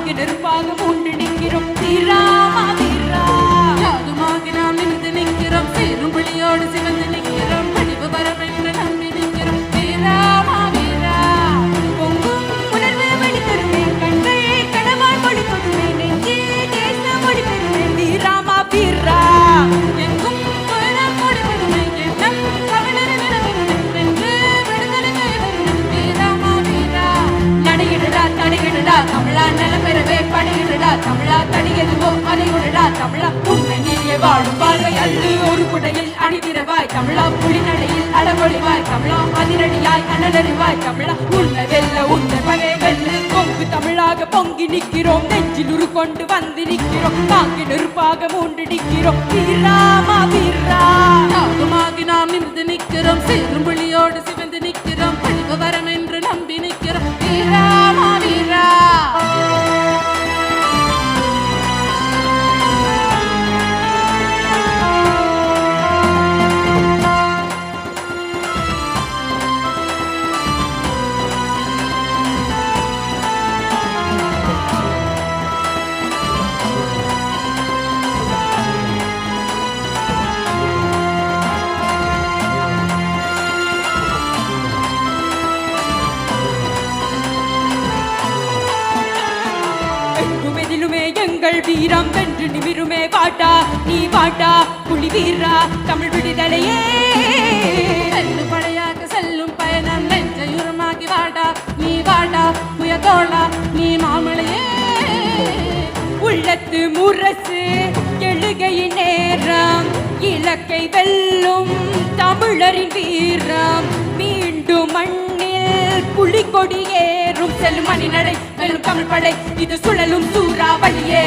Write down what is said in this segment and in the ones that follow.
தாங்கி நெருப்பாக மூண்டு நிற்கிறோம் வீராமா வீரா. யாதுமாகி நாம் நிமிர்ந்து நிற்கிறோம் சீரும் புலியோடு சிவந்து நிற்கிறோம் படிவு வரம் என்று நம்பி நிற்கிறோம் வீராமா வீரா. பொங்கும் உணர்வு வழித்தருமே கண்கள் கனவால் மொழி கொடுமே நெஞ்சே தேச மொழி பெருமே வீராமா வீரா. எங்கும் புயலால் மொழி பெருமை எண்ணம் கவிழறு நிலவெருமை வென்று விடுதலை கைவருமை வீராமா வீரா. நடையிடடா தடையிடடா தமிழா நலம் பெறவே படையிடடா தமிழா தடியதுவோ அதையுடடா தமிழா. உண்மை நீயே வாழும் வாழ்வை அள்ளு ஒரு குடையில் அணிதிரவாய் தமிழா. புலிநடையில் அளவொழிவாய் தமிழா. அதிரடியாய் அனலறிவாய் தமிழா. உன்னை வெல்ல உன்னை பகை வெல்ல பொங்கு தமிழாக பொங்கி நிற்கிறோம் நெஞ்சில் உரு கொண்டு வந்து நிற்கிறோம் தாங்கி நெருப்பாக மூண்டு நிற்கிறோம் வீராமா வீரா. யாதுமாகி நாம் நிமிர்ந்து நிற்கிறோம் சீரும் புலியோடு சிவந்து நிற்கிறோம் படிவு வரம் என்று நம்பி நிற்கிறோம் வீராமா வீரா. எங்கள் வீரம் வென்று நிமிருமே வாட்டா நீ வாட்டா புலி வீரா தமிழ் விடுதலையே. செல்லு படையாக செல்லும் பயணம் நெஞ்சயுரமாகி வாடா நீ வாடா புயதோளா நீ மாமலையே. உள்ளத்து முரசு எழுகையின் நேரம் இலக்கை வெல்லும் தமிழரின் வீரம் மீண்டும் மண்ணில் புலிகொடி ஏறும் செல்லும் மணி நடை வெல்லும் தமிழ் படை இது சுழலும் சூறாவளியே.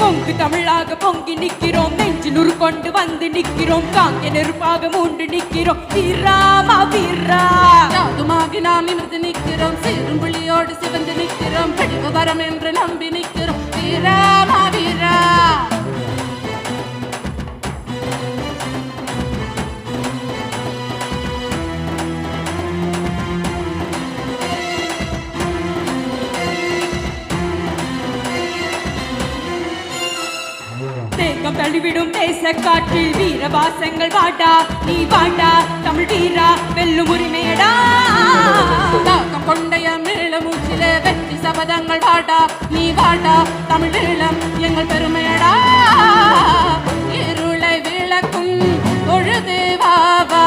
பொங்கு தமிழாக பொங்கி நிற்கிறோம் நெஞ்சில் உரு கொண்டு வந்து நிற்கிறோம் தாங்கிய நெருப்பாக மூண்டு நிற்கிறோம் வீராமா வீரா. யாதுமாகி நாம் நிமிர்ந்து நிற்கிறோம் சீரும் புலியோடு சிவந்து நிற்கிறோம் படிவு வரம் என்று நம்பி நிற்கிறோம் வீராமா வீரா. தேகம் தழுவிடும் தேச காற்றில் வீரவாசங்கள் வாட்டா நீ வாட்டா தமிழ் வீரா வெல்லும் உரிமையடா. தாக்கம் கொண்டைய மீள மூச்சில வெற்றி சபதங்கள் வாட்டா நீ வாட்டா தமிழ் ஈழம் எங்கள் பெருமையடா. இருளை விளக்கும் பொழுது வாவா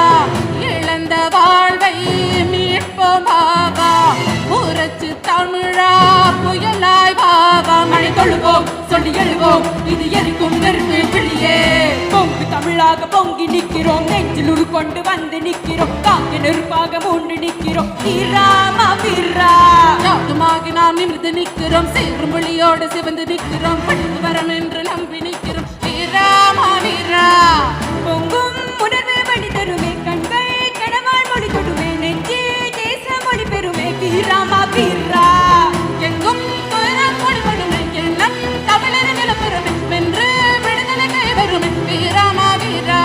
இழந்த வாழ்வை மீட்போம் வாவா. ஊரச்சு தமிழா புயலாய் வாவா மழை தொழுவோம் சொல்லி எழுவோம் இது எரிக்கும் நெருப்பு கிளியே. பொங்கு தமிழாக பொங்கி நிற்கிறோம் நெஞ்சில் உரு கொண்டு வந்து நிற்கிறோம் தாங்கி நெருப்பாக மூண்டு நிற்கிறோம் வீராமா வீரா. யாதுமாகி நாம் நிமிர்ந்து நிற்கிறோம் சீரும் புலியோடு சிவந்து நிற்கிறோம் படிவு வரம் என்று நம்பி நிற்கிறோம் வீராமா வீரா. பொங்கும் உணர்வு வழி தருமே கண்கள் கனவால் மொழி தொடுமே நெஞ்சே தேச மொழி பெருமே வீராமா வீரா. எங்கும் மொழி கொடுமை எண்ணம் தமிழர் நிலப்பெருமை வென்று விடுதலை கைவருமை வீராமா வீரா.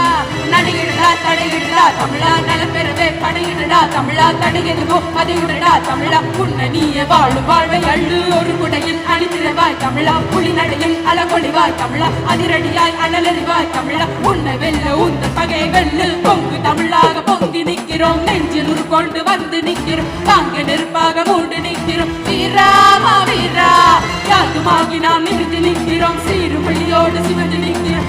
நடையிடடா தடையிடடா தமிழா நலம் பெறவே படையிடடா தமிழா தடையதுவோ அதையுடடா தமிழா. உன்னை நீயே வாழும் வாழ்வை அள்ளு ஒரு குடையில் அணிதிரவாய் தமிழா. புலிநடையில் அளவொழிவாய் தமிழா. அதிரடியாய் அனலறிவாய் தமிழா. உன்னை வெல்ல உந்த பகை வெல்லு பொங்கு தமிழாக பொங்கி நிற்கிறோம் நெஞ்சில் உரு கொண்டு வந்து நிற்கிறோம் தாங்க நெருப்பாக மூண்டு நிற்கிறோம் வீராமா வீரா. யாதுமாகி நாம் நிமிர்ந்து நிற்கிறோம் சீரும் புலியோடு சிவந்து நிற்கிறோம்